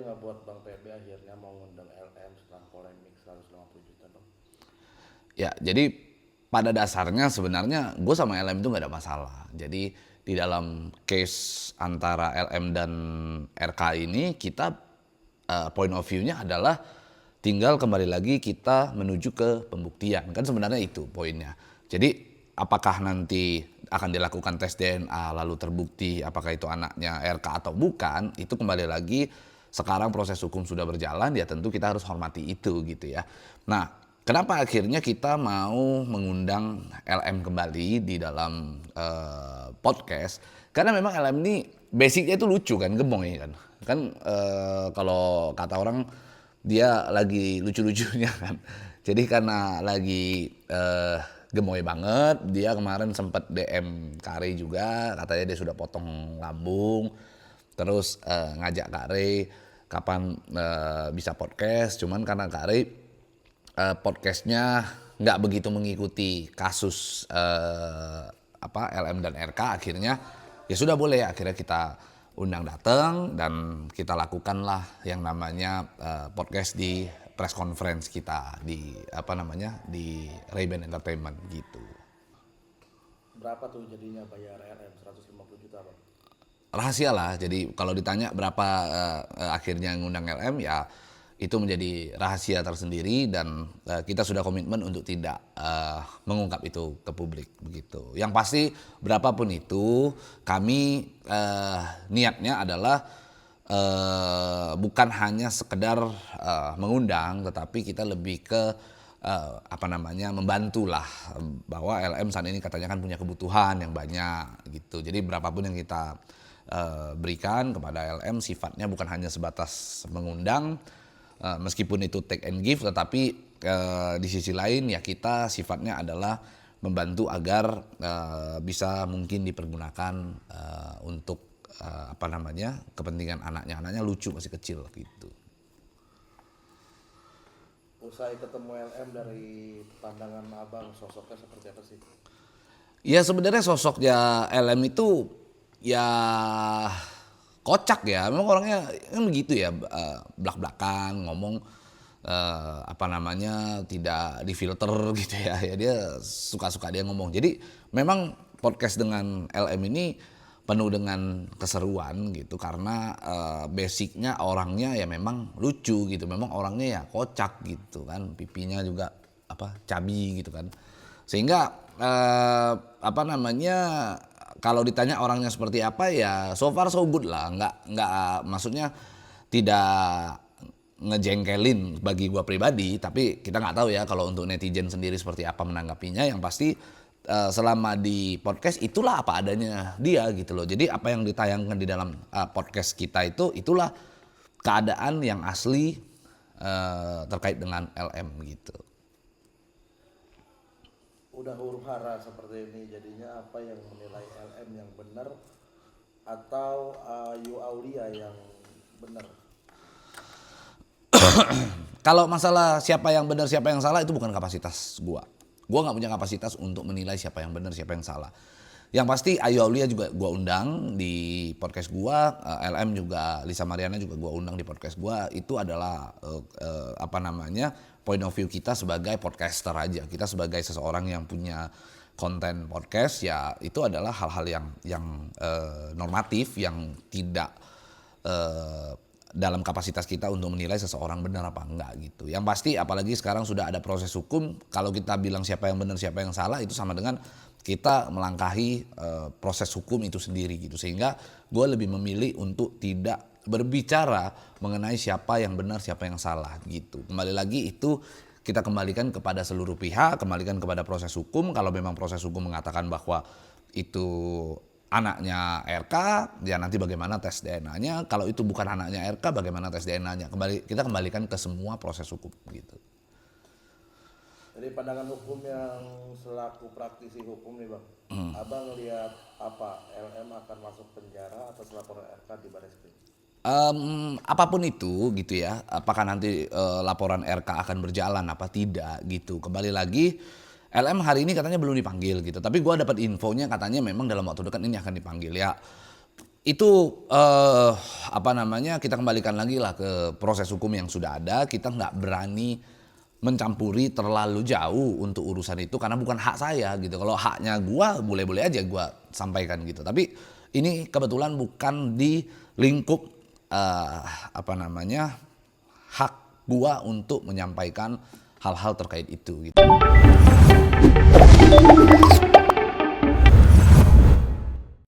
nggak buat Bang PB akhirnya mau ngundang LM setelah polemik 150 juta Bang? Ya, jadi pada dasarnya sebenarnya gue sama LM itu nggak ada masalah. Jadi di dalam case antara LM dan RK ini kita point of view-nya adalah tinggal kembali lagi kita menuju ke pembuktian. Kan sebenarnya itu poinnya. Jadi apakah nanti akan dilakukan tes DNA lalu terbukti apakah itu anaknya RK atau bukan, itu kembali lagi sekarang proses hukum sudah berjalan, ya tentu kita harus hormati itu gitu ya. Nah, kenapa akhirnya kita mau mengundang LM kembali di dalam podcast? Karena memang LM ini basicnya itu lucu kan, gemoy kan. Kan kalau kata orang dia lagi lucu-lucunya kan. Jadi karena lagi gemoy banget, dia kemarin sempat DM Kare juga, katanya dia sudah potong lambung. Terus ngajak Kak Rey kapan bisa podcast, cuman karena Kak Rey podcastnya nggak begitu mengikuti kasus LM dan RK, akhirnya ya sudah boleh, akhirnya kita undang datang dan kita lakukanlah yang namanya podcast di press conference kita di di Ray-Ban Entertainment gitu. Berapa tuh jadinya bayar LM 150 juta Bang? Rahasia lah, jadi kalau ditanya berapa akhirnya ngundang LM, ya itu menjadi rahasia tersendiri dan kita sudah komitmen untuk tidak mengungkap itu ke publik begitu. Yang pasti berapapun itu kami niatnya adalah bukan hanya sekedar mengundang, tetapi kita lebih ke membantulah, bahwa LM saat ini katanya kan punya kebutuhan yang banyak gitu. Jadi berapapun yang kita berikan kepada LM sifatnya bukan hanya sebatas mengundang, meskipun itu take and give, tetapi di sisi lain ya kita sifatnya adalah membantu agar bisa mungkin dipergunakan untuk kepentingan anaknya lucu, masih kecil gitu. Usai ketemu LM, dari pandangan Abang sosoknya seperti apa sih? Ya sebenarnya sosoknya LM itu ya kocak ya, memang orangnya kan begitu ya, belak-belakan ngomong tidak difilter gitu ya, ya dia suka-suka dia ngomong. Jadi memang podcast dengan LM ini penuh dengan keseruan gitu, karena basicnya orangnya ya memang lucu gitu, memang orangnya ya kocak gitu kan, pipinya juga cabi gitu kan, sehingga kalau ditanya orangnya seperti apa, ya so far so good lah, nggak maksudnya tidak ngejengkelin bagi gua pribadi, tapi kita nggak tahu ya kalau untuk netizen sendiri seperti apa menanggapinya. Yang pasti selama di podcast itulah apa adanya dia gitu loh. Jadi apa yang ditayangkan di dalam podcast kita itulah keadaan yang asli terkait dengan LM gitu. Udah huru hara seperti ini, jadinya apa yang menilai LM yang benar atau Yu Aulia yang benar? Kalau masalah siapa yang benar siapa yang salah itu bukan kapasitas gua. Gua nggak punya kapasitas untuk menilai siapa yang benar siapa yang salah. Yang pasti Ayu Aulia juga gua undang di podcast gua, LM juga, Lisa Mariana juga gua undang di podcast gua. Itu adalah point of view kita sebagai podcaster aja. Kita sebagai seseorang yang punya konten podcast, ya itu adalah hal-hal yang normatif, yang tidak dalam kapasitas kita untuk menilai seseorang benar apa enggak gitu. Yang pasti apalagi sekarang sudah ada proses hukum, kalau kita bilang siapa yang benar siapa yang salah itu sama dengan kita melangkahi proses hukum itu sendiri gitu. Sehingga gue lebih memilih untuk tidak berbicara mengenai siapa yang benar siapa yang salah gitu. Kembali lagi itu kita kembalikan kepada seluruh pihak, kembalikan kepada proses hukum. Kalau memang proses hukum mengatakan bahwa itu anaknya RK, ya nanti bagaimana tes DNA-nya. Kalau itu bukan anaknya RK, bagaimana tes DNA-nya. Kita kembalikan ke semua proses hukum gitu. Dari pandangan hukum yang selaku praktisi hukum nih Bang, Abang lihat apa, LM akan masuk penjara atas laporan RK di Barreskrim? Apapun itu gitu ya, apakah nanti laporan RK akan berjalan apa tidak gitu. Kembali lagi, LM hari ini katanya belum dipanggil gitu, tapi gue dapat infonya katanya memang dalam waktu dekat ini akan dipanggil ya. Itu apa namanya, kita kembalikan lagi lah ke proses hukum yang sudah ada. Kita nggak berani mencampuri terlalu jauh untuk urusan itu karena bukan hak saya gitu. Kalau haknya gua boleh-boleh aja gua sampaikan gitu. Tapi ini kebetulan bukan di lingkup apa namanya, hak gua untuk menyampaikan hal-hal terkait itu gitu.